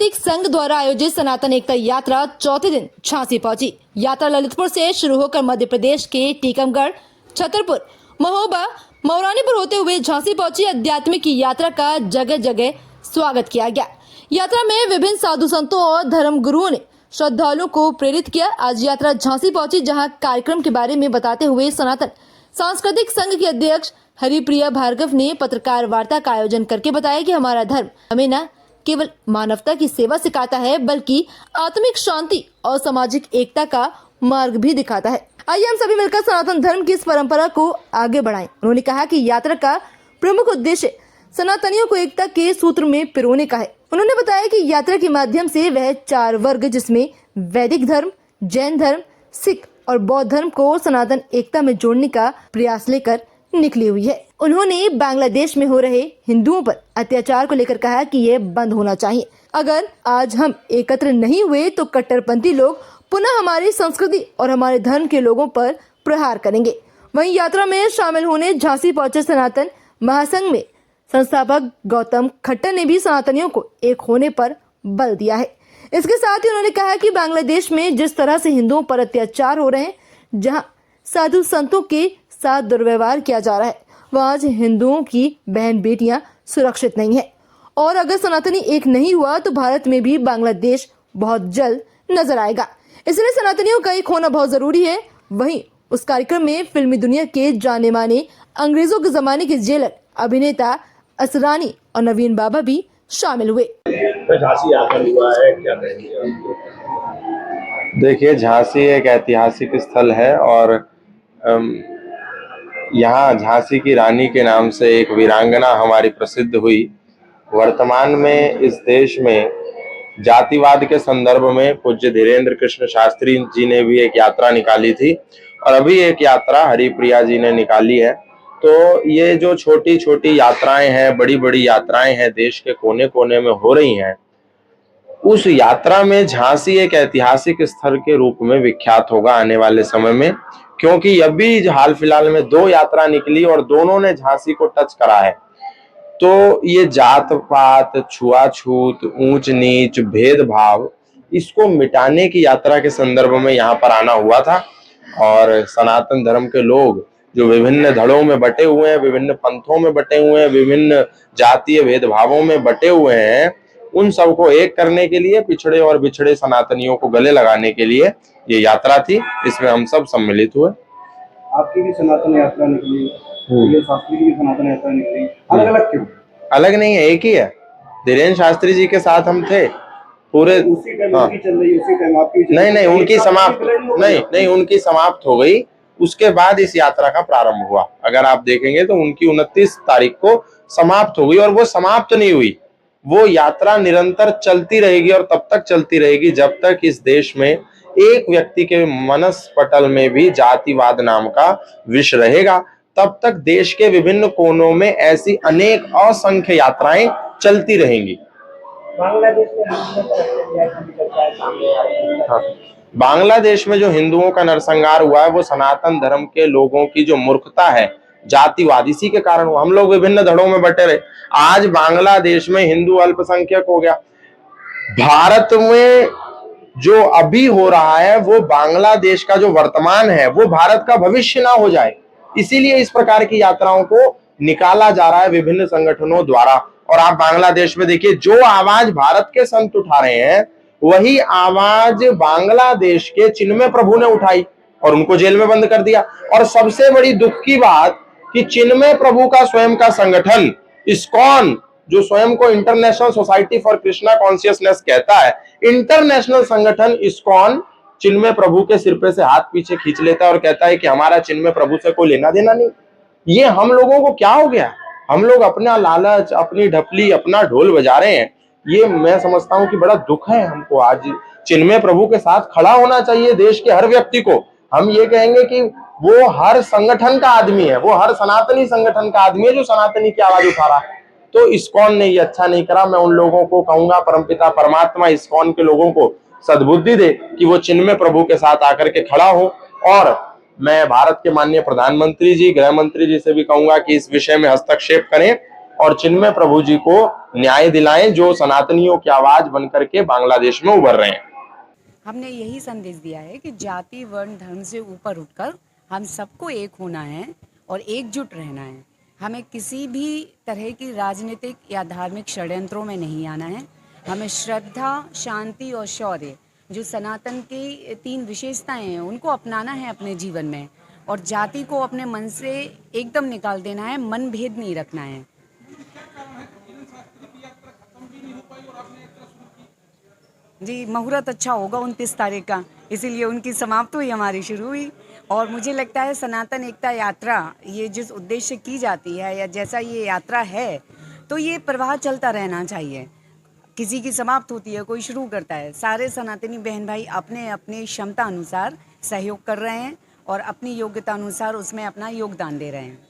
सांस्कृतिक संघ द्वारा आयोजित सनातन एकता यात्रा चौथे दिन झांसी पहुंची। यात्रा ललितपुर से शुरू होकर मध्य प्रदेश के टीकमगढ़, छतरपुर, महोबा, मौरानीपुर होते हुए झांसी पहुंची। आध्यात्मिक यात्रा का जगह जगह स्वागत किया गया। यात्रा में विभिन्न साधु संतों और धर्म गुरुओं ने श्रद्धालुओं को प्रेरित किया। आज यात्रा झांसी पहुंची, जहां कार्यक्रम के बारे में बताते हुए सनातन सांस्कृतिक संघ के अध्यक्ष हरिप्रिया भार्गव ने पत्रकार वार्ता का आयोजन करके बताया कि हमारा धर्म हमें न केवल मानवता की सेवा सिखाता है, बल्कि आत्मिक शांति और सामाजिक एकता का मार्ग भी दिखाता है। आइए हम सभी मिलकर सनातन धर्म की इस परंपरा को आगे बढ़ाएं। उन्होंने कहा कि यात्रा का प्रमुख उद्देश्य सनातनियों को एकता के सूत्र में पिरोने का है। उन्होंने बताया कि यात्रा के माध्यम से वह 4 वर्ग, जिसमें वैदिक धर्म, जैन धर्म, सिख और बौद्ध धर्म को सनातन एकता में जोड़ने का प्रयास लेकर निकली हुई है। उन्होंने बांग्लादेश में हो रहे हिंदुओं पर अत्याचार को लेकर कहा कि यह बंद होना चाहिए। अगर आज हम एकत्र नहीं हुए तो कट्टरपंथी लोग पुनः हमारी संस्कृति और हमारे धर्म के लोगों पर प्रहार करेंगे। वहीं यात्रा में शामिल होने झांसी पहुंचे सनातन महासंघ में संस्थापक गौतम खट्टर ने भी सनातनियों को एक होने पर बल दिया है। इसके साथ ही उन्होंने कहा कि बांग्लादेश में जिस तरह से हिंदुओं पर अत्याचार हो रहे हैं, जहां साधु संतों के साथ दुर्व्यवहार किया जा रहा है, वहाँ आज हिंदुओं की बहन बेटियां सुरक्षित नहीं है। और अगर सनातनी एक नहीं हुआ तो भारत में भी बांग्लादेश बहुत जल्द नजर आएगा। इसलिए सनातनियों का एक होना बहुत जरूरी है। वहीं उस कार्यक्रम में फिल्मी दुनिया के जाने माने अंग्रेजों के जमाने के जेलर अभिनेता असरानी और नवीन बाबा भी शामिल हुए। झांसी आकर हुआ है, क्या कहेंगे? देखिए, झांसी एक ऐतिहासिक स्थल है और यहाँ झांसी की रानी के नाम से एक वीरांगना हमारी प्रसिद्ध हुई। वर्तमान में इस देश में जातिवाद के संदर्भ में पूज्य धीरेन्द्र कृष्ण शास्त्री जी ने भी एक यात्रा निकाली थी और अभी एक यात्रा हरिप्रिया जी ने निकाली है। तो ये जो छोटी छोटी यात्राएं हैं, बड़ी बड़ी यात्राएं हैं, देश के कोने कोने में हो रही हैं, उस यात्रा में झांसी एक ऐतिहासिक स्थल के रूप में विख्यात होगा आने वाले समय में, क्योंकि अभी हाल फिलहाल में 2 यात्रा निकली और दोनों ने झांसी को टच करा है। तो ये जात पात, छुआछूत, ऊंच नीच, भेदभाव, इसको मिटाने की यात्रा के संदर्भ में यहाँ पर आना हुआ था। और सनातन धर्म के लोग जो विभिन्न धड़ों में बटे हुए हैं, विभिन्न पंथों में बटे हुए हैं, विभिन्न जातीय भेदभावों में बटे हुए हैं, उन सबको एक करने के लिए, पिछड़े और बिछड़े सनातनियों को गले लगाने के लिए ये यात्रा थी। इसमें हम सब सम्मिलित हुए। आपकी भी सनातन यात्रा निकली, ये शास्त्री की भी सनातन यात्रा निकली, अलग अलग क्यों? अलग नहीं है, एक ही है। धीरेन्द्र शास्त्री जी के साथ हम थे पूरे। उसी टाइम उनकी चल रही, उसी टाइम आपकी नहीं, उनकी समाप्त नहीं, उनकी समाप्त हो गई। उसके बाद इस यात्रा का प्रारंभ हुआ। अगर आप देखेंगे तो उनकी 29 तारीख को समाप्त हो गई और वो समाप्त नहीं हुई, वो यात्रा निरंतर चलती रहेगी और तब तक चलती रहेगी जब तक इस देश में एक व्यक्ति के मनस पटल में भी जातिवाद नाम का विष रहेगा। तब तक देश के विभिन्न कोनों में ऐसी अनेक असंख्य यात्राएं चलती रहेंगी। बांग्लादेश में जो हिंदुओं का नरसंहार हुआ है, वो सनातन धर्म के लोगों की जो मूर्खता है, जातिवाद, इसी के कारण हम लोग विभिन्न धड़ों में बटे रहे। आज बांग्लादेश में हिंदू अल्पसंख्यक हो गया। भारत में जो अभी हो रहा है वो बांग्लादेश का जो वर्तमान है वो भारत का भविष्य ना हो जाए, इसीलिए इस प्रकार की यात्राओं को निकाला जा रहा है विभिन्न संगठनों द्वारा। और आप बांग्लादेश में देखिए, जो आवाज भारत के संत उठा रहे हैं वही आवाज बांग्लादेश के चिन्मय प्रभु ने उठाई और उनको जेल में बंद कर दिया। और सबसे बड़ी दुख की बात कि चिन्मय प्रभु का स्वयं का संगठन इस्कॉन, जो स्वयं को international society for Krishna consciousness कहता है, इंटरनेशनल संगठन इस्कॉन चिन्मय प्रभु के सिर पे से हाथ पीछे खींच लेता है और कहता है कि हमारा चिन्मय प्रभु से कोई लेना देना नहीं। ये हम लोगों को क्या हो गया? हम लोग अपना लालच, अपनी ढपली, अपना ढोल बजा रहे हैं। ये मैं समझता हूँ कि बड़ा दुख है हमको। आज चिन्मय प्रभु के साथ खड़ा होना चाहिए देश के हर व्यक्ति को। हम ये कहेंगे कि वो हर संगठन का आदमी है, वो हर सनातनी संगठन का आदमी है जो सनातनी की आवाज उठा रहा है। तो इस्कॉन ने ये अच्छा नहीं करा। मैं उन लोगों को कहूंगा, परमपिता परमात्मा इस्कॉन के लोगों को सद्बुद्धि दे कि वो चिन्मय प्रभु के साथ आकर के खड़ा हो। और मैं भारत के माननीय प्रधानमंत्री जी, गृह मंत्री जी से भी कहूंगा कि इस विषय में हस्तक्षेप करें और चिन्मय प्रभु जी को न्याय दिलाएं, जो सनातनियों की आवाज बनकर के बांग्लादेश में उभर रहे हैं। हमने यही संदेश दिया है कि जाति वर्ण धर्म से ऊपर उठकर हम सबको एक होना है और एकजुट रहना है। हमें किसी भी तरह की राजनीतिक या धार्मिक षड्यंत्रों में नहीं आना है। हमें श्रद्धा, शांति और शौर्य, जो सनातन की 3 विशेषताएं हैं, उनको अपनाना है अपने जीवन में, और जाति को अपने मन से एकदम निकाल देना है, मन भेद नहीं रखना है। जी, मुहूर्त अच्छा होगा 29 तारीख का, इसीलिए उनकी समाप्ति हुई, हमारी शुरू हुई। और मुझे लगता है सनातन एकता यात्रा, ये जिस उद्देश्य की जाती है या जैसा ये यात्रा है, तो ये प्रवाह चलता रहना चाहिए। किसी की समाप्त होती है, कोई शुरू करता है। सारे सनातनी बहन भाई अपने अपने क्षमता अनुसार सहयोग कर रहे हैं और अपनी योग्यता अनुसार उसमें अपना योगदान दे रहे हैं।